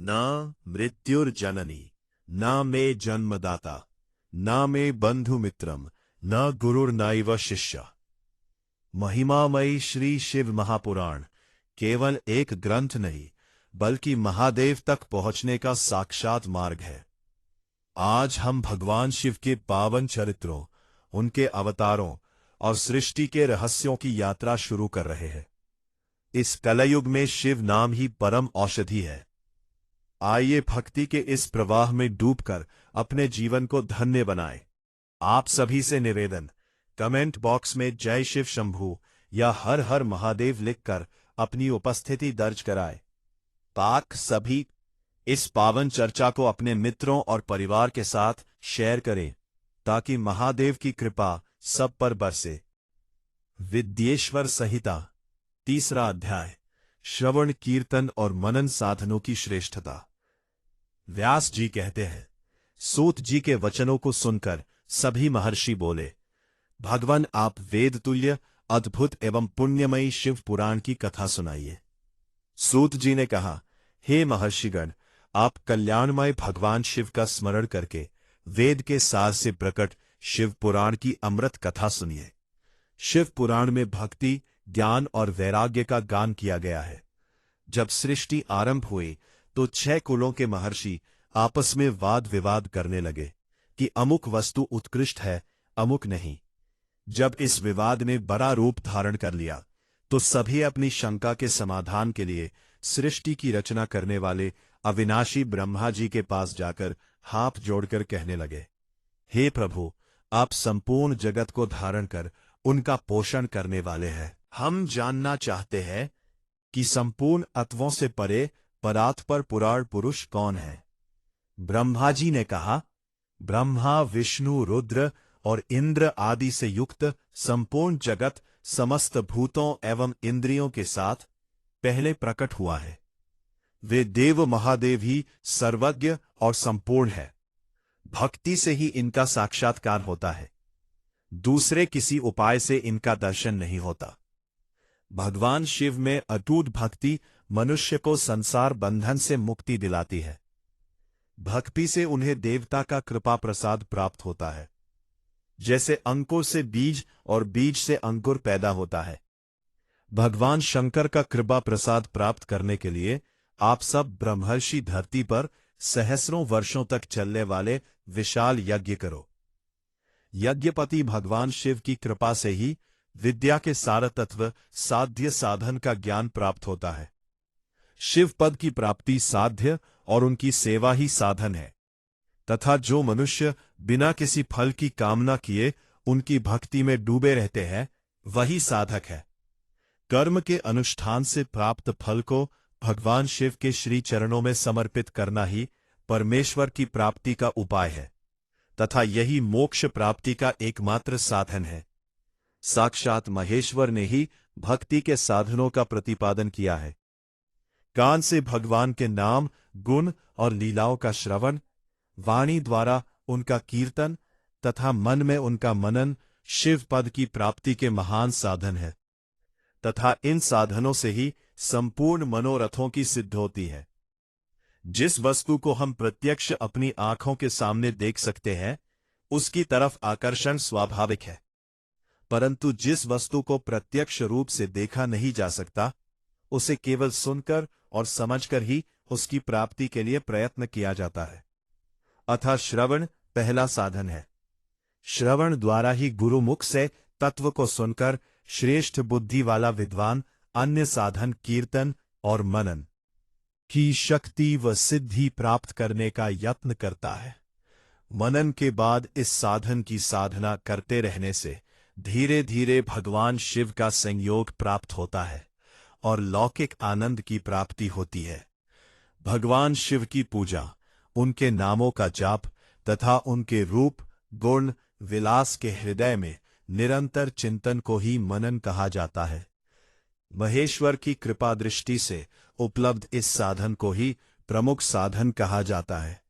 न मृत्युर्जननी न मे जन्मदाता न मे बंधुमित्रम न गुरुर्नैव शिष्य। महिमामयी श्री शिव महापुराण केवल एक ग्रंथ नहीं बल्कि महादेव तक पहुंचने का साक्षात मार्ग है। आज हम भगवान शिव के पावन चरित्रों, उनके अवतारों और सृष्टि के रहस्यों की यात्रा शुरू कर रहे हैं। इस कलयुग में शिव नाम ही परम औषधि है। आइए भक्ति के इस प्रवाह में डूबकर अपने जीवन को धन्य बनाएं। आप सभी से निवेदन, कमेंट बॉक्स में जय शिव शंभू या हर हर महादेव लिखकर अपनी उपस्थिति दर्ज कराएं। पाक सभी इस पावन चर्चा को अपने मित्रों और परिवार के साथ शेयर करें ताकि महादेव की कृपा सब पर बरसे। विद्येश्वर संहिता, तीसरा अध्याय, श्रवण कीर्तन और मनन साधनों की श्रेष्ठता। व्यास जी कहते हैं, सूत जी के वचनों को सुनकर सभी महर्षि बोले, भगवान आप वेद तुल्य अद्भुत एवं पुण्यमयी शिव पुराण की कथा सुनाइए। सूत जी ने कहा, हे महर्षिगण, आप कल्याणमय भगवान शिव का स्मरण करके वेद के सार से प्रकट शिव पुराण की अमृत कथा सुनिए। शिव पुराण में भक्ति, ज्ञान और वैराग्य का गान किया गया है। जब सृष्टि आरंभ हुई तो 6 कुलों के महर्षि आपस में वाद विवाद करने लगे कि अमुक वस्तु उत्कृष्ट है, अमुक नहीं। जब इस विवाद ने बड़ा रूप धारण कर लिया तो सभी अपनी शंका के समाधान के लिए सृष्टि की रचना करने वाले अविनाशी ब्रह्मा जी के पास जाकर हाथ जोड़कर कहने लगे, हे प्रभु, आप संपूर्ण जगत को धारण कर उनका पोषण करने वाले हैं। हम जानना चाहते हैं कि संपूर्ण अत्वों से परे परात्पर पुराण पुरुष कौन है। ब्रह्मा जी ने कहा, ब्रह्मा, विष्णु, रुद्र और इंद्र आदि से युक्त संपूर्ण जगत समस्त भूतों एवं इंद्रियों के साथ पहले प्रकट हुआ है। वे देव महादेव ही सर्वज्ञ और संपूर्ण है। भक्ति से ही इनका साक्षात्कार होता है, दूसरे किसी उपाय से इनका दर्शन नहीं होता। भगवान शिव में अटूट भक्ति मनुष्य को संसार बंधन से मुक्ति दिलाती है। भक्ति से उन्हें देवता का कृपा प्रसाद प्राप्त होता है। जैसे अंकुर से बीज और बीज से अंकुर पैदा होता है। भगवान शंकर का कृपा प्रसाद प्राप्त करने के लिए आप सब ब्रह्मर्षि धरती पर सहस्रों वर्षों तक चलने वाले विशाल यज्ञ करो। यज्ञपति भगवान शिव की कृपा से ही विद्या के सार तत्व साध्य साधन का ज्ञान प्राप्त होता है। शिव पद की प्राप्ति साध्य और उनकी सेवा ही साधन है, तथा जो मनुष्य बिना किसी फल की कामना किए उनकी भक्ति में डूबे रहते हैं, वही साधक है। कर्म के अनुष्ठान से प्राप्त फल को भगवान शिव के श्री चरणों में समर्पित करना ही परमेश्वर की प्राप्ति का उपाय है, तथा यही मोक्ष प्राप्ति का एकमात्र साधन है। साक्षात महेश्वर ने ही भक्ति के साधनों का प्रतिपादन किया है। कान से भगवान के नाम, गुण और लीलाओं का श्रवण, वाणी द्वारा उनका कीर्तन तथा मन में उनका मनन शिव पद की प्राप्ति के महान साधन है, तथा इन साधनों से ही संपूर्ण मनोरथों की सिद्ध होती है। जिस वस्तु को हम प्रत्यक्ष अपनी आंखों के सामने देख सकते हैं, उसकी तरफ आकर्षण स्वाभाविक है, परंतु जिस वस्तु को प्रत्यक्ष रूप से देखा नहीं जा सकता, उसे केवल सुनकर और समझकर ही उसकी प्राप्ति के लिए प्रयत्न किया जाता है। अतः श्रवण पहला साधन है। श्रवण द्वारा ही गुरुमुख से तत्व को सुनकर श्रेष्ठ बुद्धि वाला विद्वान अन्य साधन कीर्तन और मनन की शक्ति व सिद्धि प्राप्त करने का यत्न करता है। मनन के बाद इस साधन की साधना करते रहने से धीरे धीरे भगवान शिव का संयोग प्राप्त होता है और लौकिक आनंद की प्राप्ति होती है। भगवान शिव की पूजा, उनके नामों का जाप तथा उनके रूप, गुण, विलास के हृदय में निरंतर चिंतन को ही मनन कहा जाता है। महेश्वर की कृपा दृष्टि से उपलब्ध इस साधन को ही प्रमुख साधन कहा जाता है।